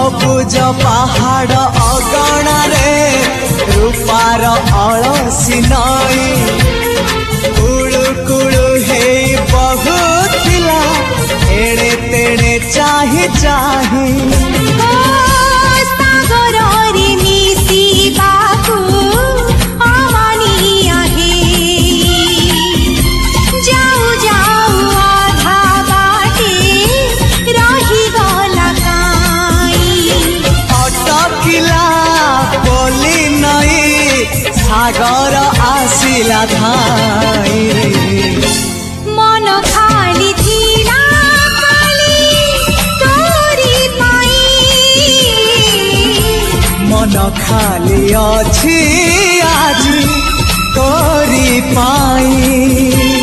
सबुज पहाड़ अगणा रे रूपार अलसी नई कुड़ु कुड़ु हे बहुत थिला एड़े तेड़े चाही चाही सागर आसिला धाई मन खाली थिला खाली तोरी पाई मन खाली अछि आज तोरी पाई।